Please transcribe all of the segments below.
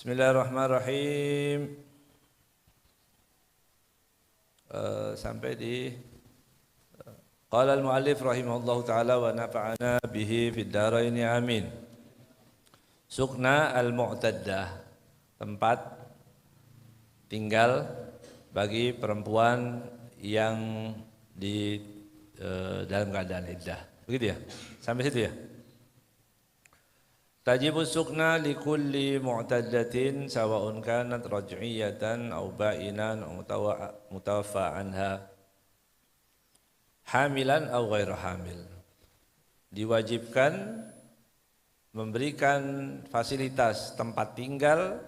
Bismillahirrahmanirrahim. Sampai di qala al-muallif rahimahullahu taala wa nafa'ana bihi fid dharain amin. Sukna al-mu'taddah, tempat tinggal bagi perempuan yang di dalam keadaan iddah. Begitu ya? Sampai situ ya? Tajibu sukna likulli mu'taddatin sawa'un kanat raj'iyatan aw ba'inan aw mutawaffa anha hamilan aw ghairu hamil. Diwajibkan memberikan fasilitas tempat tinggal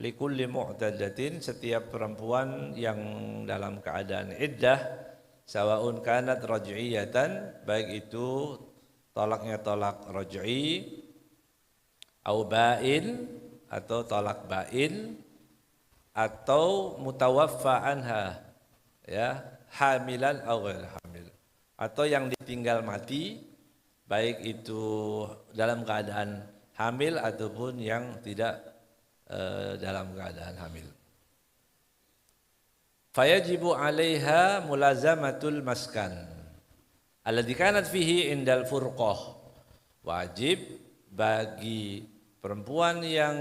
likulli mu'taddatin, setiap perempuan yang dalam keadaan iddah, sawa'un kanat raj'iyatan, baik itu tolaknya tolak raj'i, au ba'in atau tolak ba'in, atau mutawaffa anha, ya, hamilan au ghair hamil, atau yang ditinggal mati, baik itu dalam keadaan hamil ataupun yang tidak dalam keadaan hamil. Fayajibu 'alaiha mulazamatul maskan alladzi kanat fihi indal furqah. Wajib bagi perempuan yang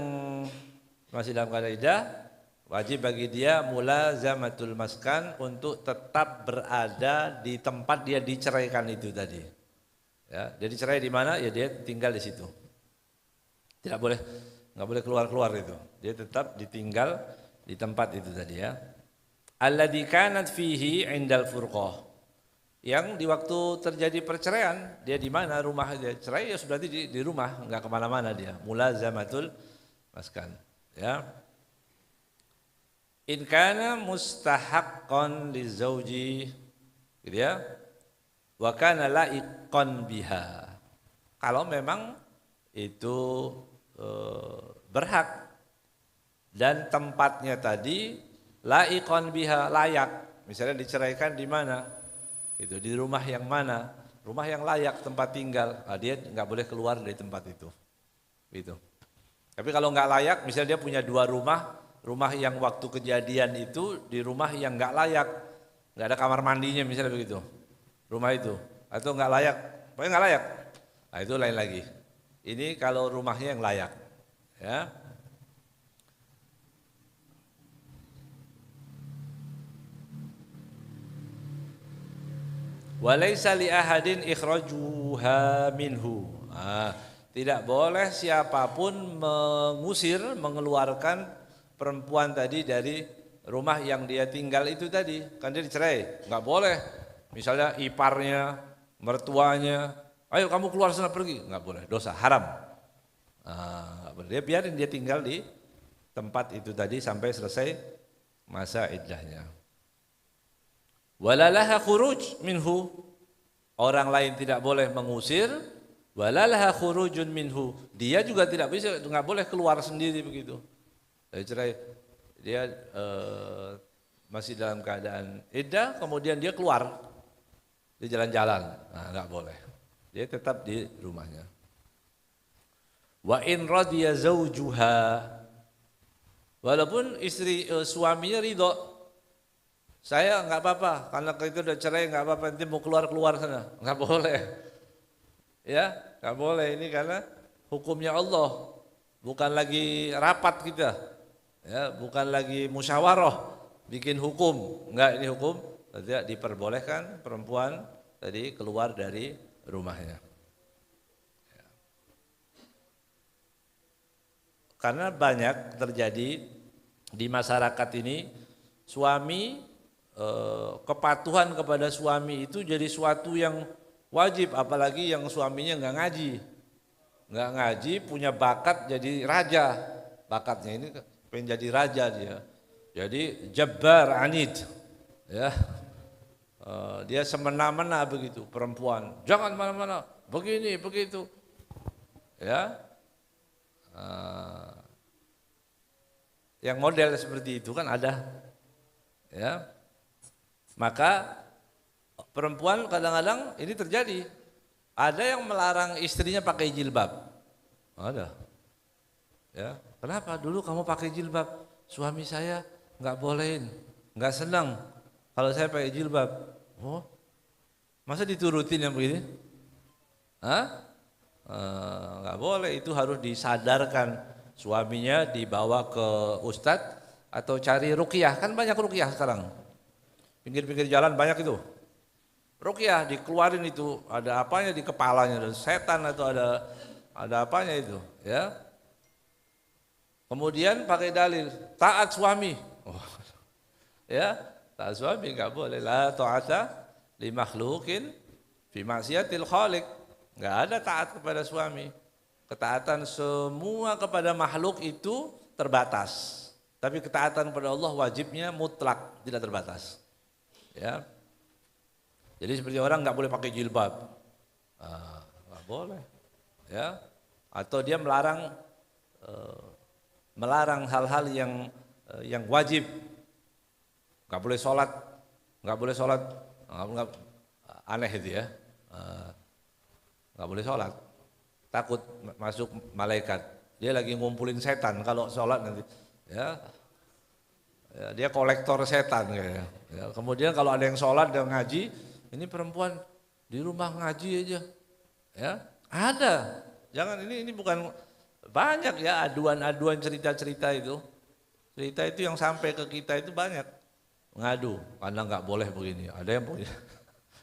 masih dalam keadaan iddah, wajib bagi dia mulazamatul maskan, untuk tetap berada di tempat dia diceraikan itu tadi. Ya, dia dicerai di mana? Ya dia tinggal di situ. Tidak boleh, nggak boleh keluar-keluar itu. Dia tetap ditinggal di tempat itu tadi ya. Alladzi kanat fihi indal furqah. Yang di waktu terjadi perceraian, dia di mana rumah dia cerai, ya sudah di rumah, enggak kemana-mana dia. Mulazamatul maskan, ya. In kana mustahaqqan lizauji, gitu ya. Wa kana laiqan biha. Kalau memang itu berhak dan tempatnya tadi laiqan biha, layak. Misalnya diceraikan di mana? Itu di rumah yang mana? Rumah yang layak tempat tinggal. Nah, dia nggak boleh keluar dari tempat itu. Gitu. Tapi kalau nggak layak, misalnya dia punya dua rumah, rumah yang waktu kejadian itu di rumah yang nggak layak, nggak ada kamar mandinya misalnya begitu, rumah itu, atau nggak layak, pokoknya nggak layak. Nah itu lain lagi. Ini kalau rumahnya yang layak, ya. Walaysa li ahadin ikhrajuha minhu. Tidak boleh siapapun mengusir, mengeluarkan perempuan tadi dari rumah yang dia tinggal itu tadi. Kan dia dicerai, nggak boleh. Misalnya iparnya, mertuanya, ayo kamu keluar sana pergi, nggak boleh, dosa, haram. Nggak boleh. Dia biarin dia tinggal di tempat itu tadi sampai selesai masa iddahnya. Walalaha khuruj minhu, orang lain tidak boleh mengusir. Walalaha khurujun minhu, dia juga tidak bisa, nggak boleh keluar sendiri begitu. Dari cerai dia masih dalam keadaan iddah, kemudian dia keluar, dia jalan-jalan, nah nggak boleh. Dia tetap di rumahnya. Wa in radiya zawjuha, walaupun istri suaminya ridho, saya nggak apa-apa, karena itu udah cerai nggak apa-apa, nanti mau keluar sana, nggak boleh, ya nggak boleh. Ini karena hukumnya Allah, bukan lagi rapat kita, ya bukan lagi musyawarah bikin hukum, nggak, ini hukum tidak diperbolehkan perempuan tadi keluar dari rumahnya. Ya. Karena banyak terjadi di masyarakat ini, suami kepatuhan kepada suami itu jadi suatu yang wajib, apalagi yang suaminya nggak ngaji, punya bakat jadi raja, bakatnya ini pengen jadi raja dia, jadi jabbar anid, ya, dia semena-mena begitu, perempuan jangan mana-mana, begini begitu, ya, yang model seperti itu kan ada, ya. Maka perempuan kadang-kadang ini terjadi, ada yang melarang istrinya pakai jilbab, ada, ya, Kenapa? Dulu kamu pakai jilbab, suami saya nggak bolehin, nggak senang kalau saya pakai jilbab. Oh, masa diturutin yang begini? Hah? Nggak boleh, itu harus disadarkan. Suaminya dibawa ke ustadz atau cari ruqyah, kan banyak ruqyah sekarang. Pinggir-pinggir jalan banyak itu. Ruqyah dikeluarin itu, ada apanya di kepalanya, ada setan atau ada apanya itu, ya. Kemudian pakai dalil taat suami. Oh, ya, taat suami nggak boleh. La ta'ata li makhluqin fi maksiatil khaliq. Nggak ada taat kepada suami. Ketaatan semua kepada makhluk itu terbatas. Tapi ketaatan kepada Allah wajibnya mutlak, tidak terbatas. Ya. Jadi seperti orang nggak boleh pakai jilbab, nggak boleh, ya. Atau dia melarang hal-hal yang wajib, nggak boleh sholat, aneh itu ya, nggak boleh sholat, takut masuk malaikat. Dia lagi ngumpulin setan kalau sholat nanti, ya. Ya, dia kolektor setan kayaknya. Ya, kemudian kalau ada yang sholat dan ngaji, ini perempuan di rumah ngaji aja, ya ada. Jangan, ini bukan banyak ya aduan-aduan cerita-cerita itu. Cerita itu yang sampai ke kita itu banyak ngadu karena nggak boleh begini. Ada yang begini.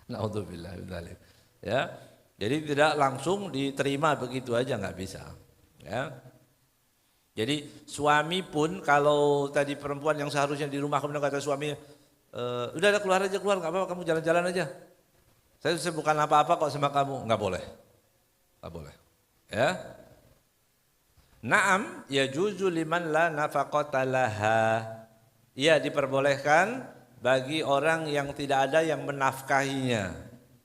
Naudzubillah min dzalik. Ya, jadi tidak langsung diterima begitu aja, nggak bisa. Ya. Jadi suami pun kalau tadi perempuan yang seharusnya di rumah kemudian kata suaminya, udah keluar aja, keluar, nggak apa-apa, kamu jalan-jalan aja. Saya bukan apa-apa kok sama kamu, nggak boleh, nggak boleh. Ya, naam yajuzu liman la nafaqata laha. Iya, diperbolehkan bagi orang yang tidak ada yang menafkahinya.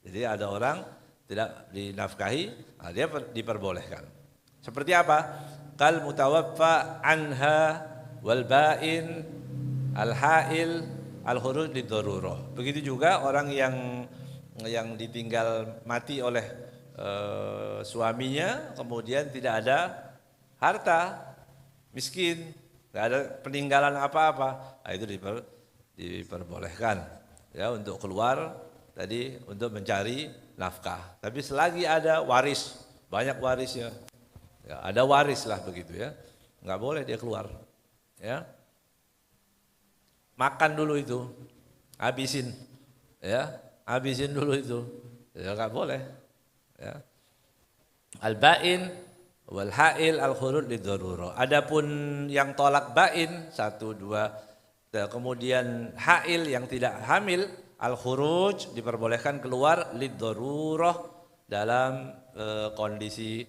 Jadi ada orang tidak dinafkahi, dia diperbolehkan. Seperti apa? Kal mutawaffa anha wal ba'in al ha'il al khuruj lidharurah. Begitu juga orang yang ditinggal mati oleh suaminya, kemudian tidak ada harta, miskin, tidak ada peninggalan apa-apa, itu diperbolehkan ya untuk keluar tadi untuk mencari nafkah. Tapi selagi ada waris, banyak warisnya, ya, ada waris lah begitu ya, nggak boleh dia keluar. Ya, makan dulu itu, habisin, ya, habisin dulu itu, ya nggak boleh. Ya. Al-ba'in wal ha'il al-khurud lidharurah. Adapun yang tolak ba'in 1 2, kemudian ha'il yang tidak hamil, al-khuruj diperbolehkan keluar lidharurah dalam kondisi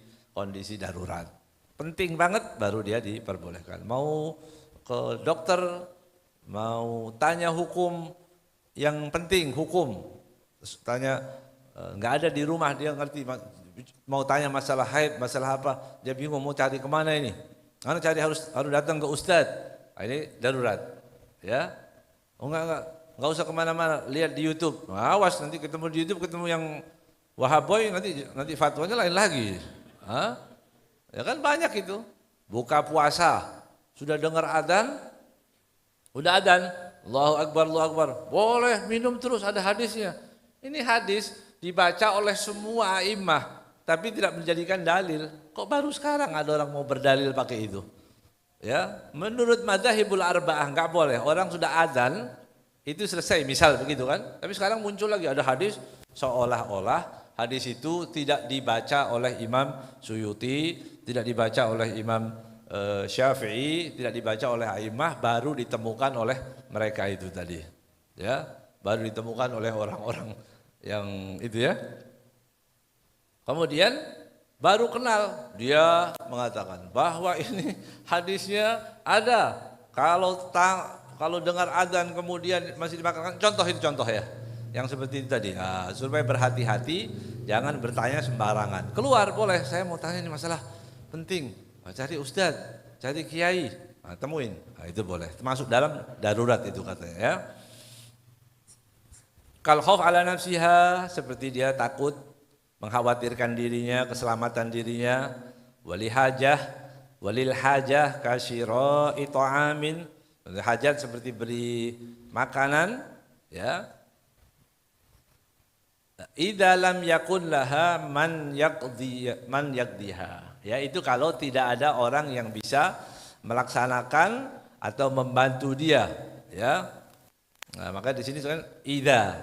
darurat. Penting banget baru dia diperbolehkan. Mau ke dokter, mau tanya hukum yang penting, hukum. Terus tanya nggak ada di rumah, dia ngerti, mau tanya masalah haid, masalah apa, dia bingung mau cari kemana ini. Karena harus datang ke ustadz. Nah, ini darurat, ya. Oh nggak usah kemana-mana, lihat di YouTube. Nah, awas nanti ketemu di YouTube, ketemu yang wahaboy, nanti fatwanya lain lagi. Hah? Ya kan banyak itu. Buka puasa, sudah dengar adzan, udah adzan, Allahu Akbar, Allahu Akbar, boleh minum terus, ada hadisnya. Ini hadis dibaca oleh semua a'immah, tapi tidak menjadikan dalil. Kok baru sekarang ada orang mau berdalil pakai itu? Ya, menurut madzhabul arba'ah nggak boleh. Orang sudah adzan itu selesai, misal begitu kan? Tapi sekarang muncul lagi ada hadis seolah-olah hadis itu tidak dibaca oleh Imam Suyuti, tidak dibaca oleh Imam Syafi'i, tidak dibaca oleh a'immah, baru ditemukan oleh mereka itu tadi. Ya, baru ditemukan oleh orang-orang yang itu ya. Kemudian baru kenal, dia mengatakan bahwa ini hadisnya ada. Kalau dengar adzan kemudian masih dimakan, contoh itu contoh ya. Yang seperti itu tadi. Nah, supaya berhati-hati, jangan bertanya sembarangan. Keluar boleh, saya mau tanya ini masalah penting. Cari ustadz, cari kiai, temuin. Nah, itu boleh. Termasuk dalam darurat itu katanya ya. Kal khauf ala nafsiha, seperti dia takut mengkhawatirkan dirinya, keselamatan dirinya, wali hajah walil hajah kasyira'i ta'amin, hajat seperti beri makanan, ya. Idza lam yakun laha man yaqdiha, ya, itu kalau tidak ada orang yang bisa melaksanakan atau membantu dia, ya. Nah, maka di sini kan idza.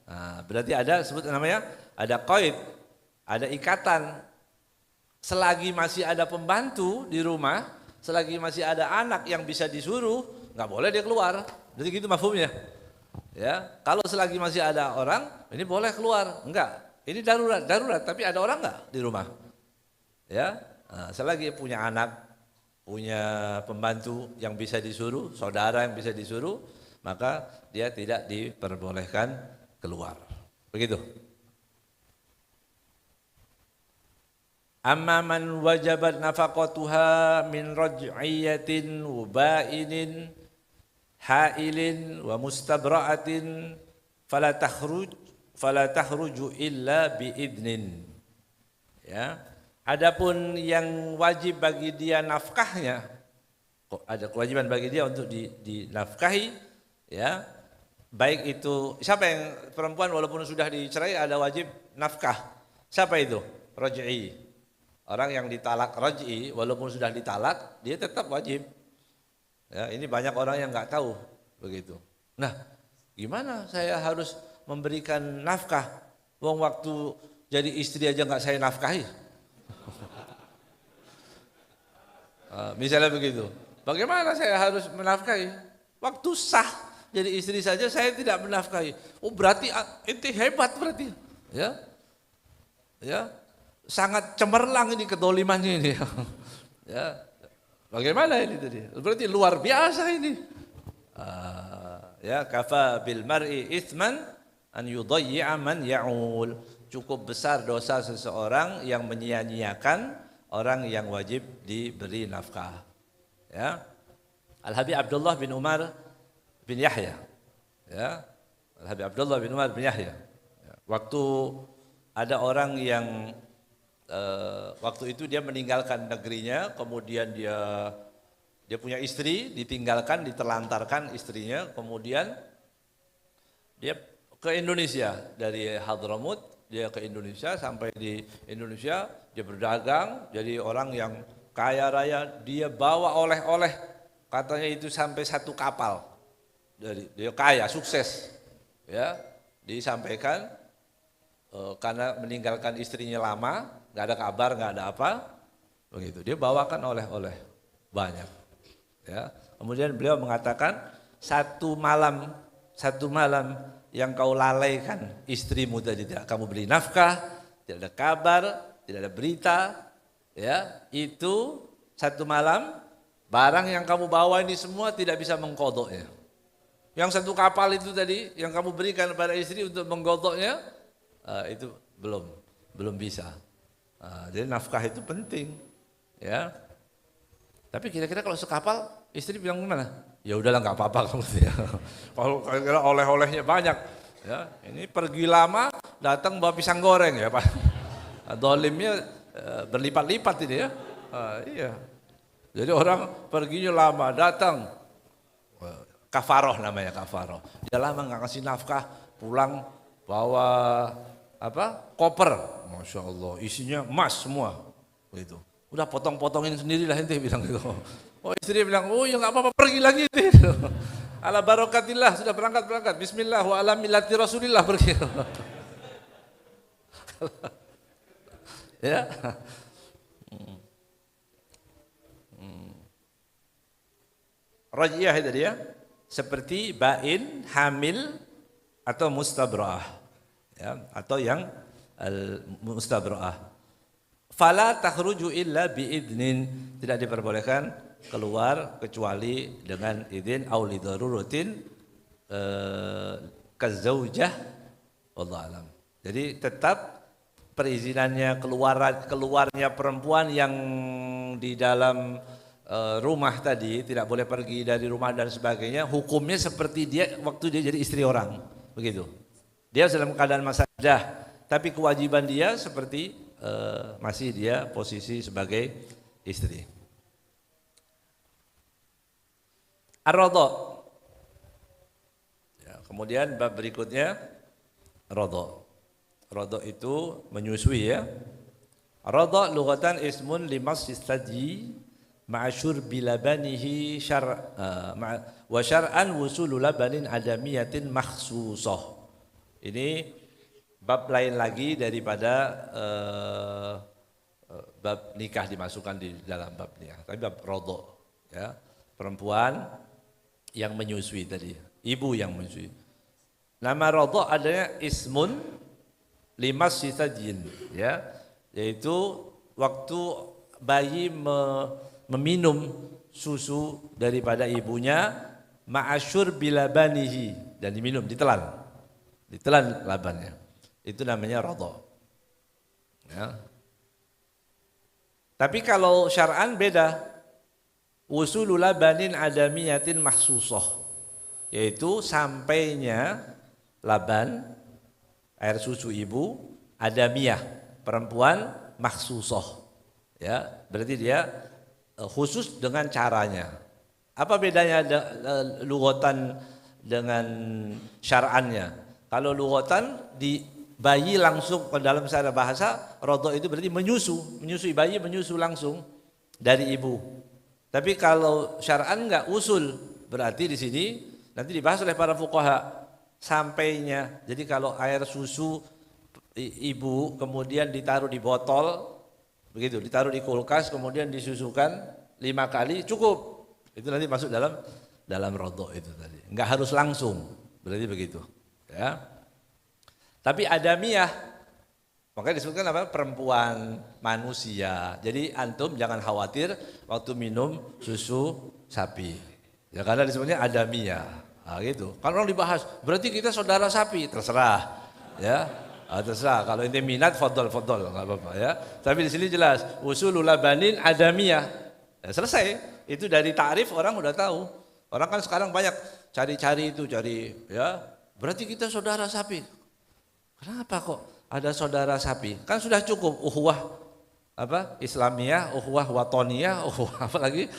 Nah, berarti ada sebut namanya ada qaid, ada ikatan. Selagi masih ada pembantu di rumah, selagi masih ada anak yang bisa disuruh, nggak boleh dia keluar. Jadi gitu mafhumnya. Ya, kalau selagi masih ada orang, ini boleh keluar. Enggak, ini darurat, tapi ada orang enggak di rumah? Ya, nah, selagi punya anak, punya pembantu yang bisa disuruh, saudara yang bisa disuruh, maka dia tidak diperbolehkan keluar. Begitu. Amma man wajabat nafaqatuha min raj'iyatin wa ba'inin hailin wa mustabra'atin fala takhruju illa biidnin. Ya. Adapun yang wajib bagi dia nafkahnya, kok ada kewajiban bagi dia untuk dinafkahi, ya. Baik itu siapa yang perempuan walaupun sudah dicerai ada wajib nafkah. Siapa itu? Raj'i. Orang yang ditalak raj'i walaupun sudah ditalak dia tetap wajib. Ya, ini banyak orang yang nggak tahu begitu. Nah, gimana saya harus memberikan nafkah? Wong waktu jadi istri aja nggak saya nafkahi. Misalnya begitu. Bagaimana saya harus menafkahi? Waktu sah jadi istri saja saya tidak menafkahi. Oh berarti ente hebat berarti. Ya, ya, sangat cemerlang ini kedolimannya ini. Ya. Bagaimana ini tadi? Berarti luar biasa ini. Ya, kafa bil mar'i itsman an yudayyi'a man ya'ul. Cukup besar dosa seseorang yang menyia-nyiakan orang yang wajib diberi nafkah. Ya. Al-Habib Abdullah bin Umar bin Yahya. Ya. Al-Habib Abdullah bin Umar bin Yahya. Ya. Waktu ada orang yang waktu itu dia meninggalkan negerinya, kemudian dia punya istri, ditinggalkan, diterlantarkan istrinya, kemudian dia ke Indonesia dari Hadramut, dia ke Indonesia, sampai di Indonesia dia berdagang, jadi orang yang kaya raya, dia bawa oleh-oleh, katanya itu sampai 1 kapal, dari dia kaya, sukses, ya, disampaikan karena meninggalkan istrinya lama. Nggak ada kabar, nggak ada apa, begitu. Dia bawakan oleh-oleh banyak. Ya. Kemudian beliau mengatakan satu malam yang kau lalaikan istrimu tadi, tidak kamu beri nafkah, tidak ada kabar, tidak ada berita, ya itu 1 malam barang yang kamu bawa ini semua tidak bisa mengkodoknya. Yang 1 kapal itu tadi yang kamu berikan kepada istri untuk menggodoknya, itu belum bisa. Jadi nafkah itu penting, ya. Tapi kira-kira kalau sekapal istri bilang gimana? Ya udahlah nggak apa-apa kamu ya. Kalau kira oleh-olehnya banyak, ya. Ini pergi lama, datang bawa pisang goreng ya Pak. Dolimnya berlipat-lipat ini ya. Iya. Jadi orang perginya lama, datang kafaroh namanya kafaroh. Dia lama nggak kasih nafkah, pulang bawa koper. Masya Allah, isinya emas semua, begitu. Udah potong-potongin sendirilah ente bilang gitu. Oh istri bilang, oh ya nggak apa-apa pergi lagi ente. Ala barokatillah sudah berangkat. Bismillah wa ala millati Rasulillah pergi. Ya. Raj'iyah itu dia, seperti bain, hamil atau mustabra'ah, ya, atau yang al-mustabra'ah. Fala takhruju illa biidnin, tidak diperbolehkan keluar kecuali dengan izin au li daruratin kazaujah, wallahu alam. Jadi tetap perizinannya keluarnya perempuan yang di dalam rumah tadi tidak boleh pergi dari rumah dan sebagainya, hukumnya seperti dia waktu dia jadi istri orang, begitu. Dia dalam keadaan masa iddah, tapi kewajiban dia seperti masih dia posisi sebagai istri. Ar-radha. Ya, kemudian bab berikutnya radha. Radha itu menyusui ya. Radha lughatan ismun limassis thadi ma'asyur bilabanihi wa syar'an wusulu labanin adamiyatin makhsusah. Ini bab lain lagi daripada bab nikah dimasukkan di dalam bab nikah. Tapi bab radha ya, perempuan yang menyusui tadi, ibu yang menyusui. Nama radha adanya ismun limas sitajin ya, yaitu waktu bayi meminum susu daripada ibunya ma'asyur bilabanihi dan diminum, ditelan labannya. Itu namanya radha. Ya. Tapi kalau syar'an beda. Usulul labanin adamiyatin mahsusah, yaitu sampainya laban air susu ibu adamiyah, perempuan mahsusah. Ya, berarti dia khusus dengan caranya. Apa bedanya lughatan dengan syar'annya? Kalau lughatan di bayi langsung ke dalam secara bahasa, radha itu berarti menyusui bayi, menyusu langsung dari ibu. Tapi kalau syar'an enggak, usul, berarti di sini nanti dibahas oleh para fuqaha sampainya. Jadi kalau air susu ibu kemudian ditaruh di botol, begitu, ditaruh di kulkas kemudian disusukan 5 kali cukup. Itu nanti masuk dalam radha itu tadi. Enggak harus langsung, berarti begitu. Ya. Tapi adamiyah, makanya disebutkan apa? Perempuan manusia. Jadi antum jangan khawatir waktu minum susu sapi. Ya karena disebutnya adamiyah. Nah, gitu. Kalau orang dibahas, berarti kita saudara sapi, terserah. Ya. Terserah. Kalau ini minat fadol enggak apa-apa ya. Tapi di sini jelas usulul labanin adamiyah. Ya, selesai. Itu dari ta'rif orang udah tahu. Orang kan sekarang banyak cari ya. Berarti kita saudara sapi. Kenapa kok ada saudara sapi? Kan sudah cukup ukhuwah apa? Islamiyah, ukhuwah watoniyah, ukhuwah apa lagi?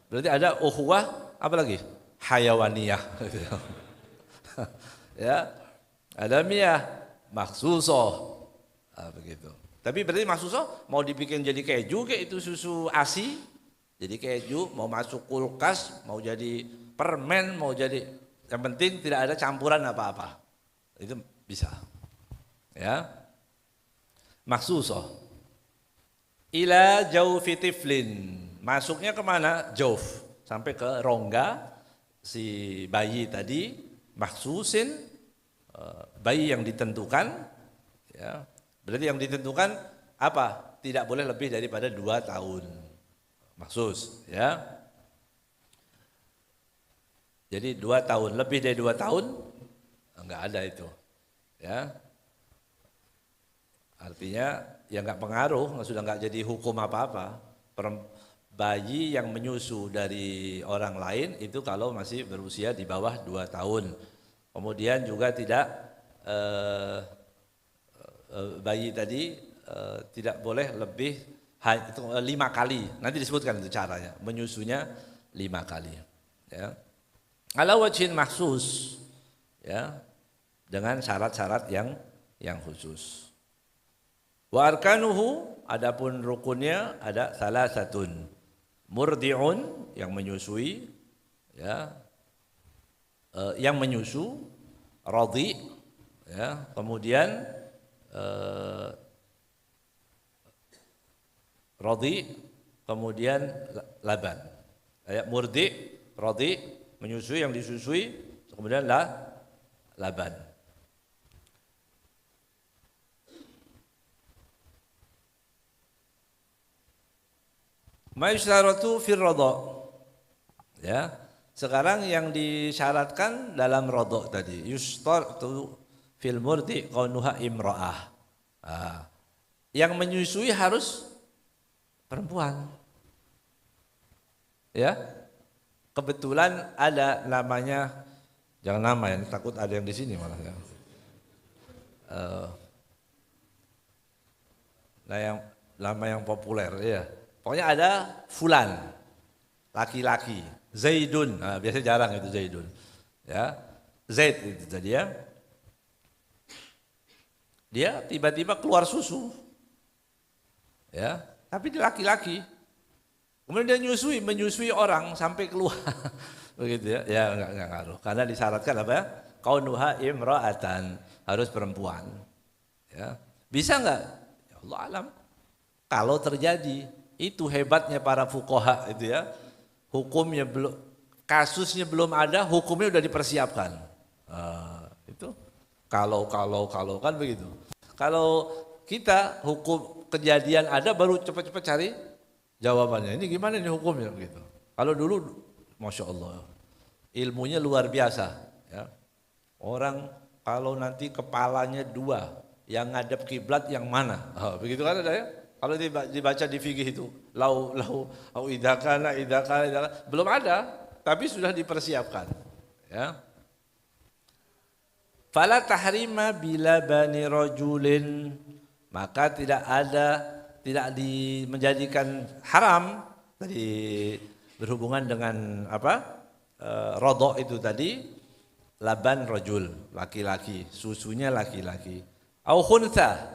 Berarti ada ukhuwah apa lagi? Hayawaniyah. Ya. Adamiyah, makhsusah. Begitu. Tapi berarti makhsusah mau dibikin jadi keju kayak itu susu ASI, jadi keju, mau masuk kulkas, mau jadi permen, mau jadi, yang penting tidak ada campuran apa-apa. Itu bisa. Ya. Makhsusah. Ila jaufi tiflin. Masuknya kemana? Jauf. Sampai ke rongga si bayi tadi. Makhsusin. Bayi yang ditentukan. Ya. Berarti yang ditentukan apa? Tidak boleh lebih daripada 2 tahun. Makhsus. Ya. Jadi 2 tahun. Lebih dari 2 tahun enggak ada itu. Ya, artinya ya nggak pengaruh, sudah nggak jadi hukum apa-apa. Bayi yang menyusu dari orang lain itu kalau masih berusia di bawah 2 tahun. Kemudian juga tidak bayi tadi tidak boleh lebih 5 kali. Nanti disebutkan itu caranya. Menyusunya 5 kali. Ya. Ala wajhin mahsus. Ya. Dengan syarat-syarat yang khusus. Wa arkanuhu, adapun rukunnya ada salah satun. Murdi'un, yang menyusui, ya, yang menyusu, radhi, ya, kemudian radhi, kemudian laban. Ya, murdi, radhi, menyusui, yang disusui, kemudian laban. Ma'isharatu fir radha. Ya. Sekarang yang disyaratkan dalam radha tadi, yustartu fil murdi kaunuha imra'ah. Yang menyusui harus perempuan. Ya. Kebetulan ada namanya, jangan nama ya, takut ada yang di sini malah ya. Nah yang nama yang populer ya. Pokoknya ada fulan, laki-laki. Zaidun. Nah, biasanya jarang itu Zaidun. Ya. Zaid itu tadi ya. Dia tiba-tiba keluar susu. Ya, tapi dia laki-laki. Kemudian dia menyusui orang sampai keluar. Begitu ya. Ya enggak ngaruh. Karena disyaratkan apa ya? Kaunuha imra'atan, harus perempuan. Ya. Bisa enggak? Ya Allah alam. Kalau terjadi, itu hebatnya para fuqaha itu ya. Hukumnya belum, kasusnya belum ada, hukumnya udah dipersiapkan. Itu kalau kan begitu. Kalau kita hukum kejadian ada baru cepat-cepat cari jawabannya. Ini gimana nih hukumnya gitu. Kalau dulu, masya Allah, ilmunya luar biasa. Ya. Orang kalau nanti kepalanya dua, yang ngadep kiblat yang mana? Begitu kan ada ya? Kalau dibaca di fikih itu, lau idakana, belum ada, tapi sudah dipersiapkan. Ya. Fala tahrima bila bani rajulin, maka tidak menjadikan haram tadi berhubungan dengan apa? Rodok itu tadi, laban rajul, laki-laki, susunya laki-laki. Au khuntha,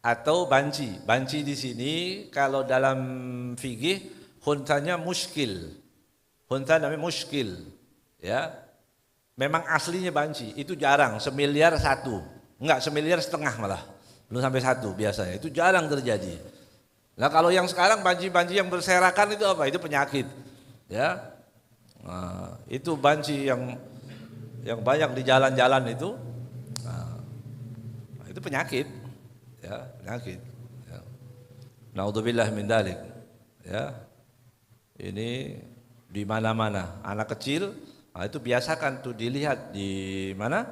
atau banci. Banci di sini kalau dalam fikih khuntanya muskil. Khuntha namanya muskil. Ya. Memang aslinya banci, itu jarang, 1 miliar 1. Enggak, 1,5 miliar malah. Belum sampai 1 biasanya, itu jarang terjadi. Nah kalau yang sekarang banci-banci yang berserakan itu apa? Itu penyakit. Ya, nah, itu banci yang banyak di jalan-jalan itu, nah, itu penyakit. Ya, penyakit. Ya. Naudzubillah min dzalik. Ya, ini di mana-mana, anak kecil. Nah, itu biasakan tuh dilihat di mana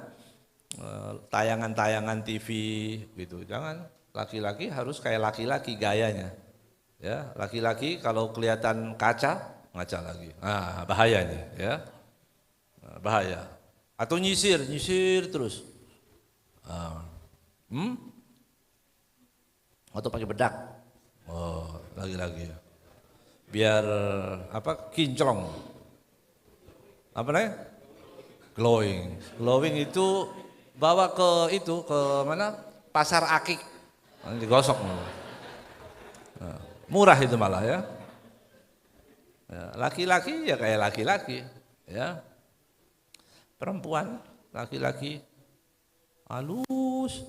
tayangan-tayangan TV gitu. Jangan, laki-laki harus kayak laki-laki gayanya. Ya, laki-laki kalau kelihatan ngaca lagi. Nah, bahaya nih, ya. Nah, bahaya. Atau nyisir terus. Atau pakai bedak. Oh, lagi-lagi. Biar apa? Kinclong. Apa namanya? Glowing itu bawa ke mana? Pasar akik, digosok. Nah, murah itu malah ya. Laki-laki ya kayak laki-laki, ya. Perempuan, laki-laki halus.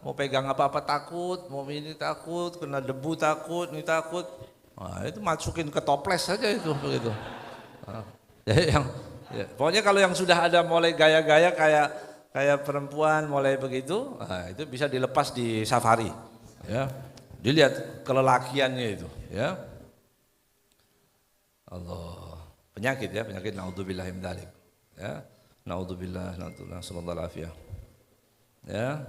Mau pegang apa-apa takut, mau ini takut, kena debu takut, ini takut. Nah, itu masukin ke toples saja itu begitu. Pokoknya kalau yang sudah ada mulai gaya-gaya kayak perempuan mulai begitu, nah, itu bisa dilepas di safari, ya. Dilihat kelelakiannya itu, ya. Allah, penyakit ya, penyakit naudzubillah min dzalik. Ya. Naudzubillah, sallallahu alaihi. Ya.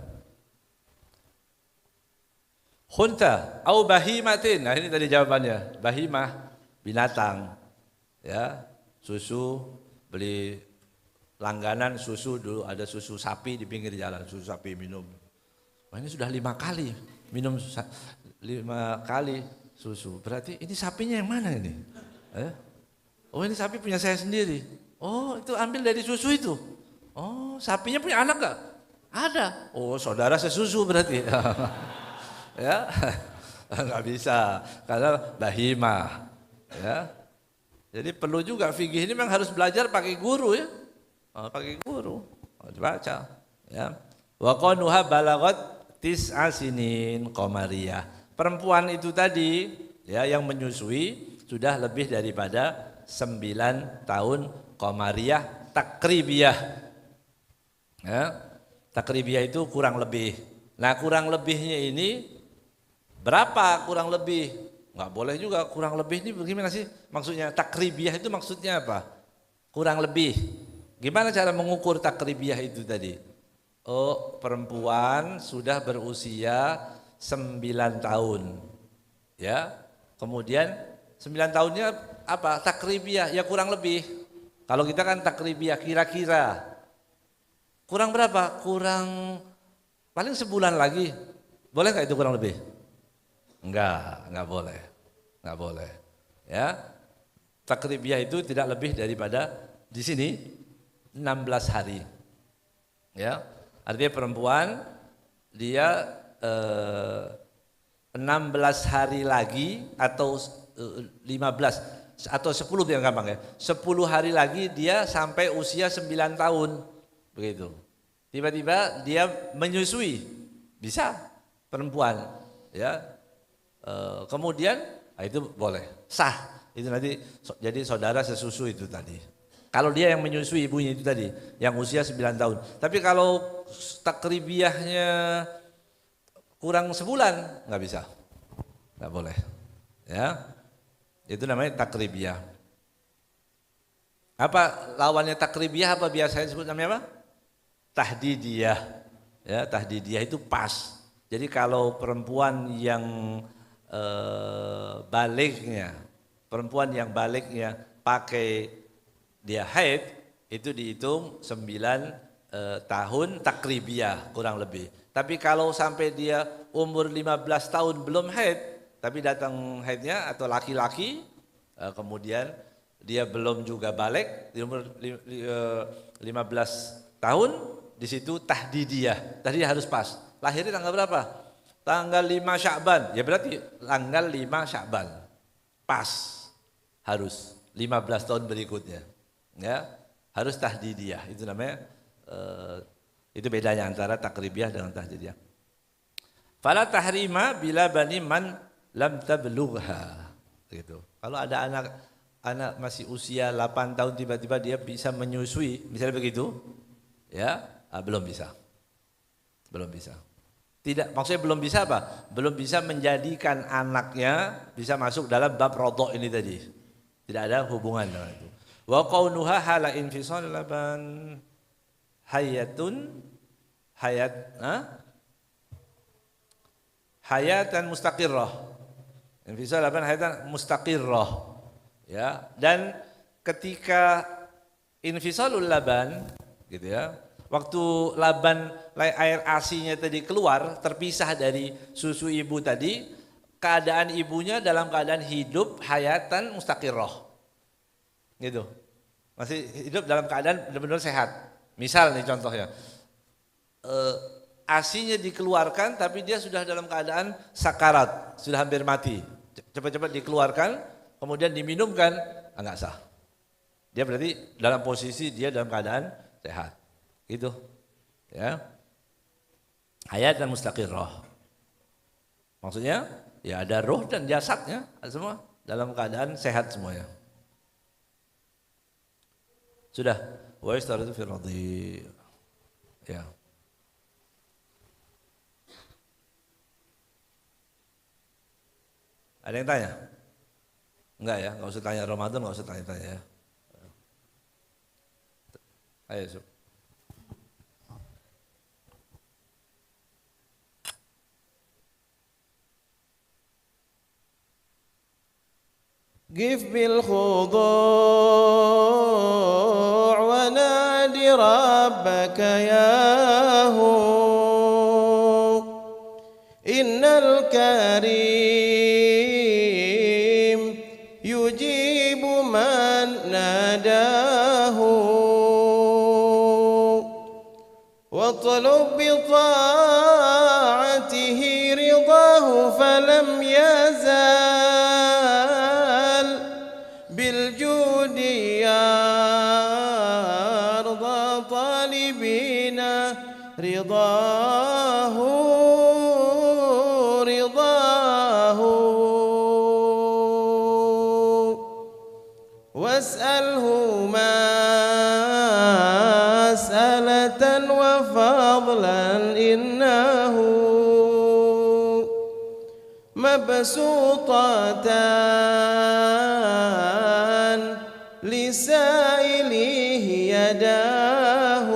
Khunta au bahimatin. Nah, ini tadi jawabannya. Bahimah, binatang. Ya. Susu, beli langganan susu dulu, ada susu sapi di pinggir jalan, susu sapi minum. Wah, ini sudah 5 kali minum 5 kali susu. Berarti ini sapinya yang mana ini? Oh, ini sapi punya saya sendiri. Oh, itu ambil dari susu itu. Oh, sapinya punya anak gak? Ada. Oh, saudara sesusu berarti. Ya, nggak bisa karena bahimah. Ya. Jadi perlu juga fikih ini memang harus belajar pakai guru ya. Pakai guru. Dibaca ya. Wa qanuha balagat tis'a sinin qamariyah. Perempuan itu tadi ya yang menyusui sudah lebih daripada 9 tahun qamariyah takribiyah. Ya. Takribiyah itu kurang lebih. Nah, kurang lebihnya ini berapa kurang lebih? Nggak boleh juga kurang lebih ini bagaimana sih? Maksudnya takribiyah itu maksudnya apa? Kurang lebih. Gimana cara mengukur takribiyah itu tadi? Oh, perempuan sudah berusia 9 tahun. Ya. Kemudian 9 tahunnya apa? Takribiyah ya kurang lebih. Kalau kita kan takribiyah kira-kira. Kurang berapa? Kurang paling sebulan lagi. Boleh nggak itu kurang lebih? Enggak boleh. Ya. takribiyah itu tidak lebih daripada di sini 16 hari. Ya, artinya perempuan dia 16 hari lagi atau 15 atau 10 yang gampang ya. 10 hari lagi dia sampai usia 9 tahun. Begitu. Tiba-tiba dia menyusui. Bisa perempuan, ya. Kemudian itu boleh. Sah. Itu nanti jadi saudara sesusu itu tadi. Kalau dia yang menyusui ibunya itu tadi, yang usia 9 tahun. Tapi kalau takribiyahnya kurang sebulan, nggak bisa. Nggak boleh. Ya. Itu namanya takribiyah. Apa lawannya takribiyah apa biasanya disebut namanya apa? Tahdidiyah. Ya, tahdidiyah itu pas. Jadi kalau perempuan yang perempuan yang baliknya pakai dia haid itu dihitung 9 tahun takribiyah kurang lebih. Tapi kalau sampai dia umur 15 tahun belum haid, tapi datang haidnya atau laki-laki, kemudian dia belum juga balik di umur 15 tahun, di situ tahdidiyah. Tadi harus pas. Lahirnya tanggal berapa? Tanggal 5 Sya'ban. Ya berarti tanggal 5 Sya'ban. Pas. Harus 15 tahun berikutnya. Ya, harus tahdidiyah. Itu namanya itu bedanya antara takribiyah dengan tahdidiyah. Fala tahrima bila bani man lam tablugha. Gitu. Kalau ada anak masih usia 8 tahun tiba-tiba dia bisa menyusui, misalnya begitu, ya, belum bisa. Belum bisa. Tidak, maksudnya belum bisa apa? Belum bisa menjadikan anaknya bisa masuk dalam bab rodok ini tadi. Tidak ada hubungan dengan itu. Wa qaunuha hala infisal laban hayatan mustaqirrah. Infisal laban hayatan mustaqirrah. Ya, dan ketika infisalul laban gitu ya. Waktu laban air ASI-nya tadi keluar, terpisah dari susu ibu tadi, keadaan ibunya dalam keadaan hidup hayatan mustaqirrah. Gitu. Masih hidup dalam keadaan benar-benar sehat. Misal nih contohnya. ASI-nya dikeluarkan tapi dia sudah dalam keadaan sakarat, sudah hampir mati. Cepat-cepat dikeluarkan, kemudian diminumkan, enggak sah. Dia berarti dalam posisi dia dalam keadaan sehat. Gitu. Ya. Hayatan mustaqirrah. Maksudnya ya ada roh dan jasadnya semua dalam keadaan sehat semuanya. Sudah, wa yastaratu fi radhi. Ya. Ada yang tanya? Enggak ya, enggak usah tanya Ramadan, enggak usah tanya-tanya ya. Ayo, Sob. قف بالخضوع ونادي ربك ياهو إن الكريم يجيب من ناداه واطلب بطاعته رضاه فلم يزال بالجود يرضى طالبين رضاه واسأله مسألة وفضلا إنه مبسوطتان لسائله يداه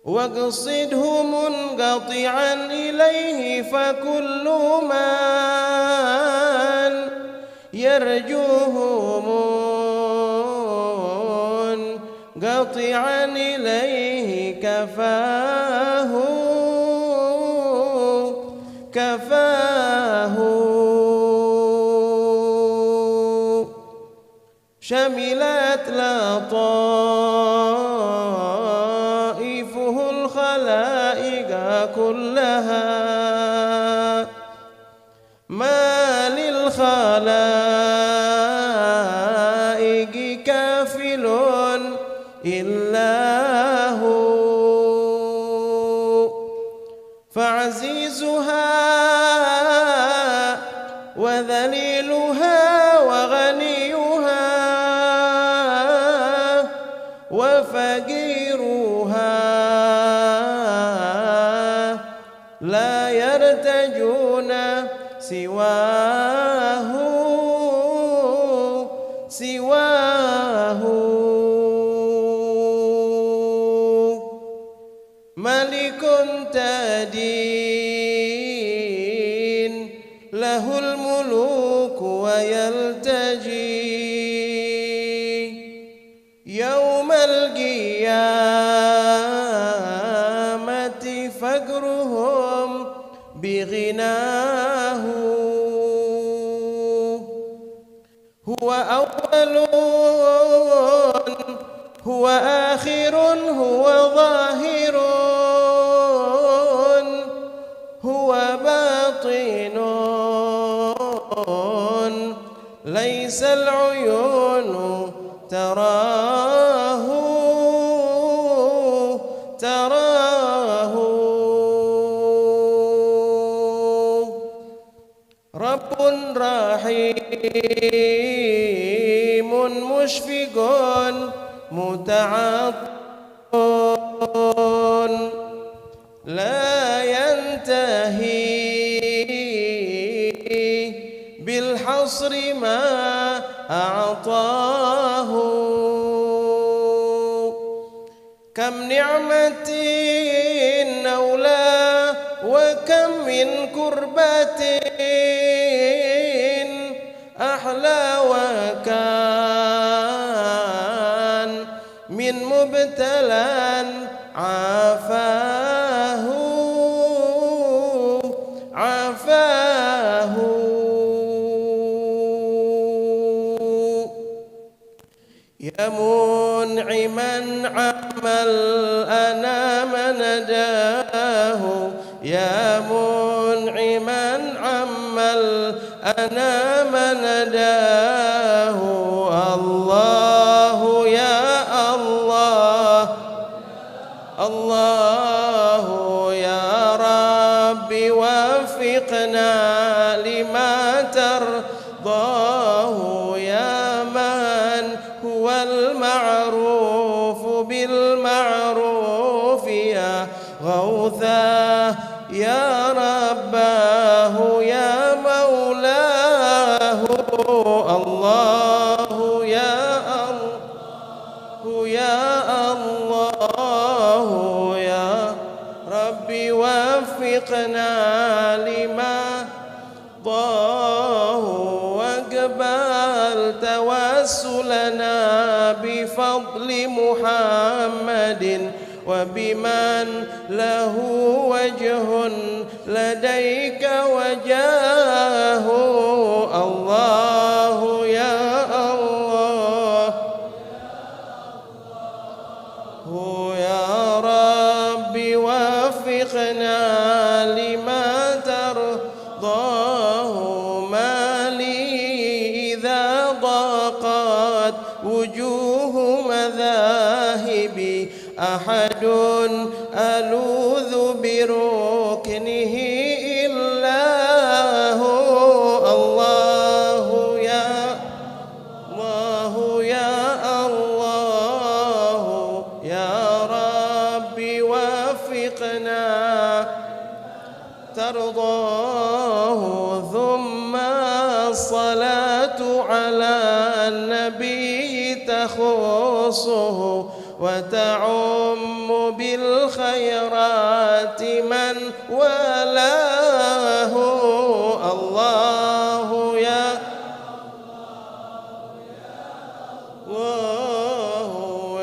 واقصده منقطعا إليه فكل من يرجوه منقطعا إليه كفاه شملت لطائفه الخلائق كلها ما للخلائق كافل إلا هو فعزيزها وذليلها وغنيها وفقيرها لا يرتجون سواه ملك تدين له الملوك ويلتجي يوم القيامة فقرهم بغناه هو أول هو آخر هو ظاهر هو باطن ليس العيون تراه رب رحيم مشفق متعطف لا ينتهي بالحصر ما أعطاه كم نعمة أولى وكم من كربة أحلى وكان من مبتلى عافاه يا منعما عم الأنام نداه يا منعما عم الأنام نداه الله يا الله الله يا رب وفقنا لما ترضاه يا من هو المعروف بالمعروف يا غوثاه يا رباه يا مولاه الله يا الله يا الله يا ربي وفقنا لما ضاه واقبل توسلنا بفضل محمد وبمن له وجه لديك وجاه الله يا الله يا ربي وفقنا لما ترضاه ما لي إذا ضاقت وجوه مذاهبي أحد ألوذ بركنه إلا هو الله يا الله يا الله يا ربي وفقنا ترضاه ثم الصلاة على النبي تخصه وتعم بالخيرات من والاه الله يا الله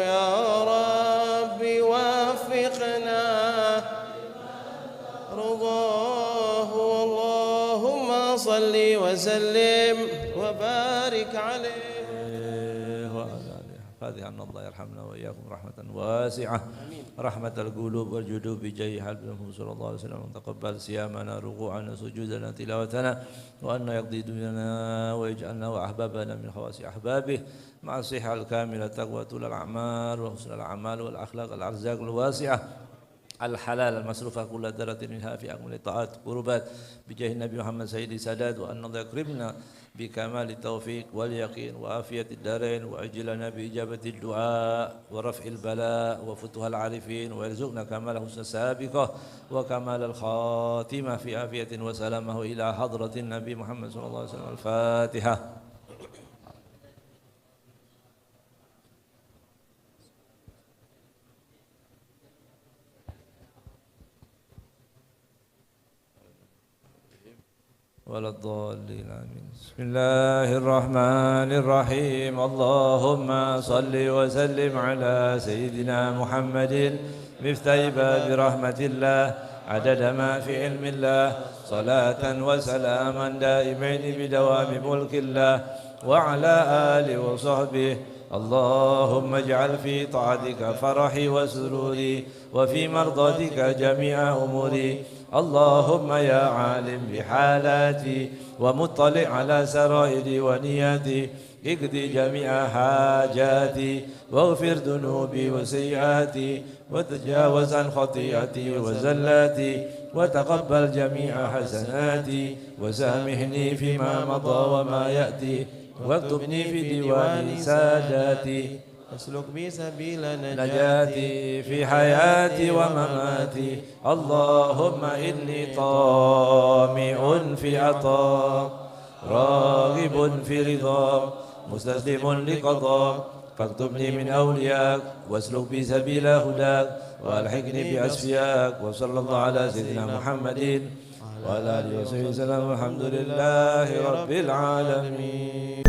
يا ربي وفقنا رضاه اللهم صل وسلم وبارك عليه وإياكم رحمة واسعة رحمة القلوب والجدوب بجاه حبيبه صلى الله عليه وسلم. تقبل صيامنا ركوعنا سجودنا تلاوتنا وأن يقضي دنيانا ويجعلنا وأحبابنا من خواص أحبابه مع الصحة الكاملة تقوى طول الأعمال وحسن الأعمال والأخلاق الأرزاق الواسعة الحلال المصروفة كل درة منها في أكمل الطاعات قربات بجاه النبي محمد سيد السادات وأن الله يكرمنا بكمال التوفيق واليقين وعافية الدارين وأجلنا بإجابة الدعاء ورفع البلاء وفتوح العارفين ويرزقنا كمال حسن السابقة وكمال الخاتمة في عافية وسلامة إلى حضرة النبي محمد صلى الله عليه وسلم. الفاتحة. ولا الضالين آمين. بسم الله الرحمن الرحيم. اللهم صل وسلم على سيدنا محمد مفتاح باب رحمة الله عدد ما في علم الله صلاة وسلاما دائمين بدوام ملك الله وعلى آله وصحبه. اللهم اجعل في طاعتك فرحي وسروري وفي مرضاتك جميع أموري. اللهم يا عالم بحالاتي ومطلع على سرائري ونياتي اقضي جميع حاجاتي واغفر ذنوبي وسيئاتي وتجاوز عن خطيئتي وزلاتي وتقبل جميع حسناتي وسامحني فيما مضى وما يأتي واكتبني في ديوان ساداتي اسلك بي سبيل نجاتي في حياتي ومماتي. اللهم إني طامع في عطاك راغب في رضاك مستسلم لقضاك فاكتبني من أولياك واسلك بي سبيل هداك والحقني بأسفياك. وصلى الله على سيدنا محمد وعلى آله وصحبه وسلم. الحمد لله رب العالمين.